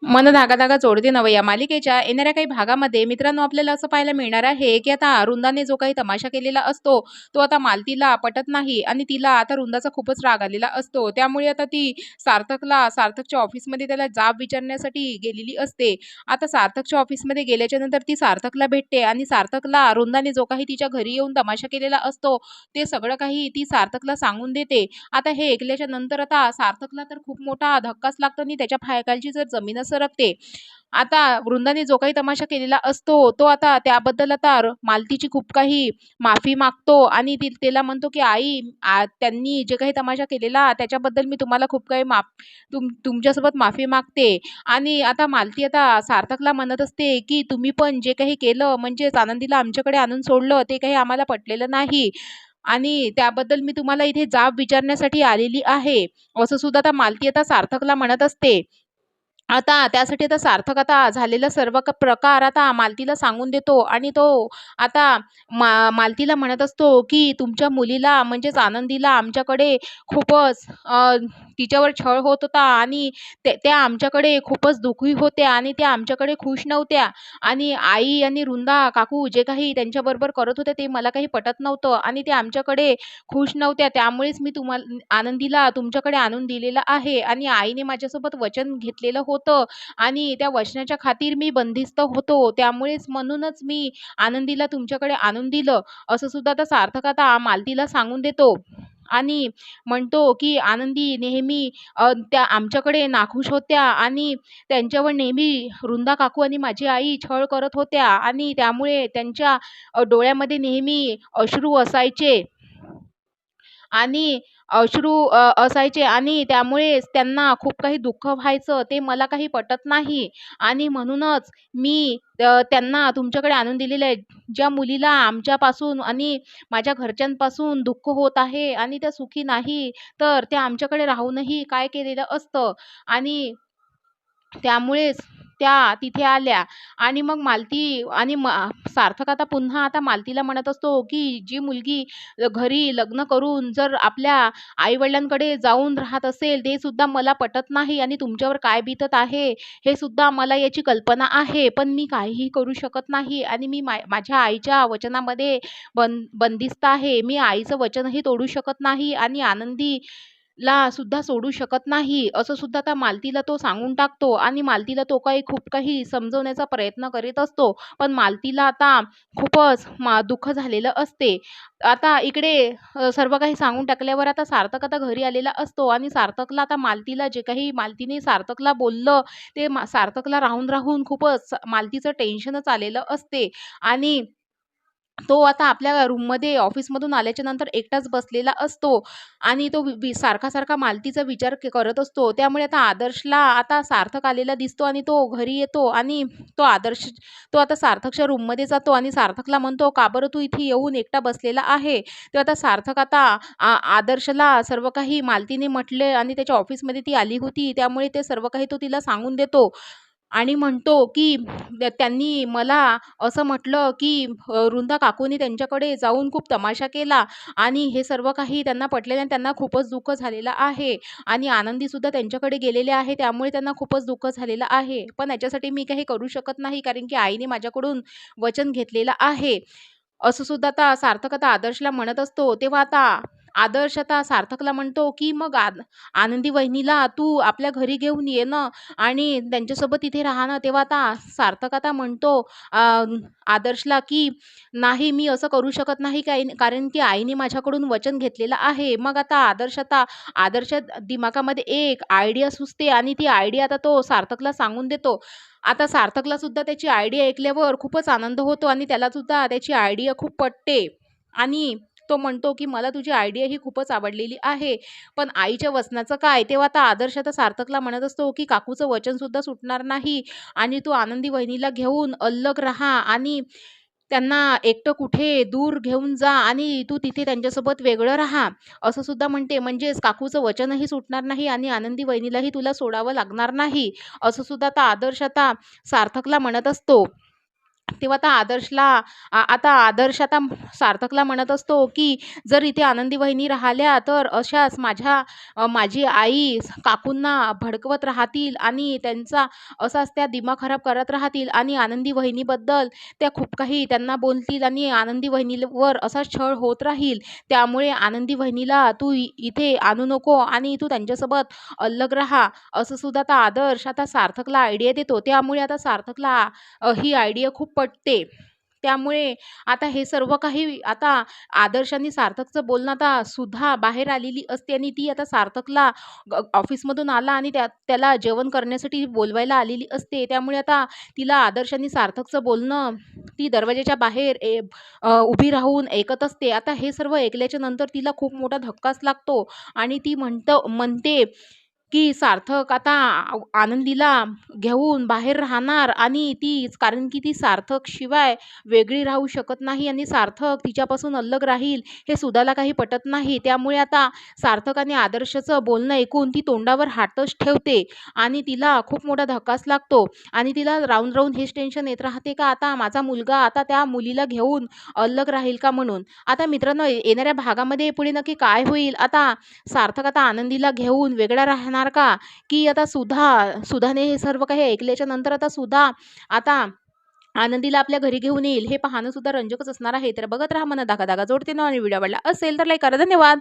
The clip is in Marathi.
मन धागा धागा जोडते नवं या मालिकेच्या येणाऱ्या काही भागामध्ये मित्रांनो आपल्याला असं पाहायला मिळणार आहे की आता रुंदाने जो काही तमाशा केलेला असतो तो आता मालतीला पटत नाही आणि तिला आता रुंदाचा खूपच राग आलेला असतो. त्यामुळे आता ती सार्थकच्या ऑफिसमध्ये त्याला जाब विचारण्यासाठी गेलेली असते. आता सार्थकच्या ऑफिसमध्ये गेल्याच्या नंतर ती सार्थकला भेटते आणि सार्थकला रुंदाने जो काही तिच्या घरी येऊन तमाशा केलेला असतो ते सगळं काही ती सार्थकला सांगून देते. आता हे ऐकल्याच्या नंतर आता सार्थकला तर खूप मोठा धक्काच लागतो आणि त्याच्या पायाखालची जर जमीनच सरकते. आता वृंदाने जो काही तमाशा केलेला असतो, तो आता त्याबद्दल आता मालतीची खूप काही माफी मागतो आणि तिला म्हणतो, की "आई, त्यांनी जे काही तमाशा केलेला त्याच्याबद्दल मी तुम्हाला खूप काही तुमच्यासोबत माफी मागते." आणि आता मालती आता सार्थकला म्हणत असते, की "तुम्ही पण जे काही केलं म्हणजेच आनंदीला आमच्याकडे आणून सोडलं, ते काही आम्हाला पटलेलं नाही आणि त्याबद्दल मी तुम्हाला इथे जाब विचारण्यासाठी आलेली आहे." असं सुद्धा आता मालती आता सार्थकला म्हणत असते. आता त्यासाठी आता सार्थक आता झालेला सर्व प्रकार आता मालतीला सांगून देतो आणि तो आता मालतीला म्हणत असतो, की "तुमच्या मुलीला म्हणजेच आनंदीला आमच्याकडे खूपच तिच्यावर छळ होत होता आणि त्या आमच्याकडे खूपच दुःखी होत्या आणि त्या आमच्याकडे खुश नव्हत्या आणि आई आणि वृंदा काकू जे काही त्यांच्याबरोबर करत होते ते मला काही पटत नव्हतं आणि ते आमच्याकडे खुश नव्हत्या. त्यामुळेच मी आनंदीला तुमच्याकडे आणून दिलेलं आहे आणि आईने माझ्यासोबत वचन घेतलेलं होतं आणि त्या वचनाच्या खातीर मी बंदिस्त होतो. त्यामुळेच म्हणूनच मी आनंदीला तुमच्याकडे आणून दिलं." असं सुद्धा आता सार्थक आता मालतीला सांगून देतो आणि म्हणतो, की "आनंदी नेहमी त्या आमच्याकडे नाखुश होत्या आणि त्यांच्यावर नेहमी वृंदा काकू आणि माझी आई छळ करत होत्या आणि त्यामुळे त्यांच्या डोळ्यामध्ये नेहमी अश्रू असायचे." आणि असायचे आणि त्यामुळेच त्यांना खूप काही दुःख व्हायचं. ते मला काही पटत नाही आणि म्हणूनच मी त्यांना तुमच्याकडे आणून दिलेलं आहे. ज्या मुलीला आमच्यापासून आणि माझ्या घरच्यांपासून दुःख होत आहे आणि त्या सुखी नाही, तर त्या आमच्याकडे राहूनही काय केलेलं असतं आणि त्यामुळेच त्या तिथे आल्या आणि मग मालती आणि सार्थक आता पुन्हा आता मालतीला म्हणत असतो, की जी मुलगी घरी लग्न करून जर आपल्या आई-वडिलांकडे जाऊन राहत असेल, ते सुद्धा मला पटत नाही आणि तुमच्यावर काय बीतत आहे, हे सुद्धा मला याची कल्पना आहे. पण मी काहीही करू शकत नाही आणि मी माझ्या आईच्या वचनामध्ये बंदिस्त आहे. मी आईचं वचनही तोडू शकत नाही आणि आनंदी ला सुद्धा सोडू शकत नाही, असं सुद्धा त्या मालतीला तो सांगून टाकतो आणि मालतीला तो काही खूप काही समजवण्याचा प्रयत्न करीत असतो. पण मालतीला आता खूपच दुःख झालेलं असते. आता इकडे सर्व काही सांगून टाकल्यावर आता सार्थक आता घरी आलेला असतो आणि सार्थकला आता मालतीला जे काही मालतीने सार्थकला बोललं, ते सार्थकला राहून खूपच मालतीचं टेन्शनच आलेलं असते आणि तो आता आपल्या रूममध्ये ऑफिसमधून आल्याच्या नंतर एकटाच बसलेला असतो आणि तो सारखा-सारखा मालतीचा विचार करत असतो. त्यामुळे आता आदर्शला आता सार्थक आलेला दिसतो आणि तो घरी येतो आणि तो आता सार्थकच्या रूममध्ये जातो आणि सार्थकला म्हणतो, "का बरं तू इथे येऊन एकटा बसलेला आहे?" तेव्हा आता सार्थक आता आदर्शला सर्व काही मालतीने म्हटले आणि त्याच्या ऑफिसमध्ये ती आली होती. त्यामुळे ते सर्व काही तो तिला सांगून देतो. आणि म्हणतो, की त्यांनी मला असं म्हटलं, की वृंदा काकूनी त्यांच्याकडे जाऊन खूप तमाशा केला आणि हे सर्व काही त्यांना पटलेलं आणि त्यांना खूपच दुःख झालेलं आहे आणि आनंदीसुद्धा त्यांच्याकडे गेलेले आहे, त्यामुळे त्यांना खूपच दुःख झालेलं आहे. पण याच्यासाठी मी काही करू शकत नाही, कारण की आईने माझ्याकडून वचन घेतलेलं आहे. असं सुद्धा आता सार्थक आता आदर्शला म्हणत असतो. तेव्हा आता आदर्श आता सार्थकला म्हणतो, की "मग आनंदी वहिनीला तू आपल्या घरी घेऊन ये ना आणि त्यांच्यासोबत इथे राहा ना." तेव्हा आता सार्थक आता म्हणतो अ, आदर्शला, की "नाही, मी असं करू शकत नाही कारण की आईने माझ्याकडून वचन घेतलेलं आहे." मग आता आदर्श दिमागामध्ये एक आयडिया सुचते आणि ती आयडिया आता तो सार्थकला सांगून देतो. आता सार्थकला सुद्धा त्याची आयडिया ऐकल्यावर खूपच आनंद होतो आणि त्याला सुद्धा त्याची आयडिया खूप पटते आणि तो म्हणतो, की "मला तुझी आयडिया ही खूपच आवडलेली आहे. पण आईच्या वचनाचं काय?" तेव्हा आता आदर्श आता सार्थकला म्हणत असतो, की "काकूचं वचन सुद्धा सुटणार नाही आणि तू आनंदी वहिनीला घेऊन अल्लग राहा आणि त्यांना एकटं कुठे दूर घेऊन जा आणि तू तिथे त्यांच्यासोबत वेगळं राहा." असं सुद्धा म्हणते. म्हणजेच काकूचं वचनही सुटणार नाही आणि आनंदी वहिनीलाही तुला सोडावं लागणार नाही. असं सुद्धा आता आदर्श आता सार्थकला म्हणत असतो. तेव्हा आता आदर्श आता सार्थकला म्हणत असतो, की जर इथे आनंदी वहिनी राहिल्या तर अशाच माझी आई काकूंना भडकवत राहतील आणि त्यांचा असाच त्या दिमाग खराब करत राहतील आणि आनंदी वहिनीबद्दल त्या खूप काही त्यांना बोलतील आणि आनंदी वहिनीवर असाच छळ होत राहील. त्यामुळे आनंदी वहिनीला तू इथे आणू नको आणि तू त्यांच्यासोबत अलग राहा, असं सुद्धा आता आदर्श आता सार्थकला आयडिया देतो. त्यामुळे आता सार्थकला ही आयडिया खूप पटते. त्यामुळे आता हे सर्व काही आता आदर्श आणि सार्थकचं बोलणं आता सुद्धा बाहेर आलेली असते आणि ती आता सार्थकला ऑफिसमधून आला आणि त्याला जेवण करण्यासाठी बोलवायला आलेली असते. त्यामुळे आता तिला आदर्श आणि सार्थकचं बोलणं ती दरवाजाच्या बाहेर उभी राहून ऐकत असते. आता हे सर्व ऐकल्याच्या नंतर तिला खूप मोठा धक्काच लागतो आणि ती म्हणते की सार्थक आता आनंदीला घेऊन बाहेर राहणार आणि कारण की ती सार्थक शिवाय वेगळी राहू शकत नाही आणि सार्थक तिच्यापासून अलग राहील हे सुधाला काही पटत नाही. त्यामुळे आता सार्थक आणि आदर्शचं बोलणं ऐकून ती तोंडावर हातच ठेवते आणि तिला खूप मोठा धक्काच लागतो आणि तिला राहून राहून हेच टेन्शन येत राहते का आता माझा मुलगा आता त्या मुलीला घेऊन अलग राहील का म्हणून. आता मित्रांनो, येणाऱ्या भागामध्ये पुढे नक्की काय होईल? आता सार्थक आता आनंदीला घेऊन वेगळा राहणार का? की आता सुधाने हे सर्व काही ऐकल्याच्या नंतर आता सुधा आता आनंदीला आपल्या घरी घेऊन येईल, हे पाहणं सुद्धा रंजकच असणार आहे. तर बघत राहा. मन धागा धागा जोडते ना. आणि व्हिडिओ आवडला असेल तर लाईक करा. धन्यवाद.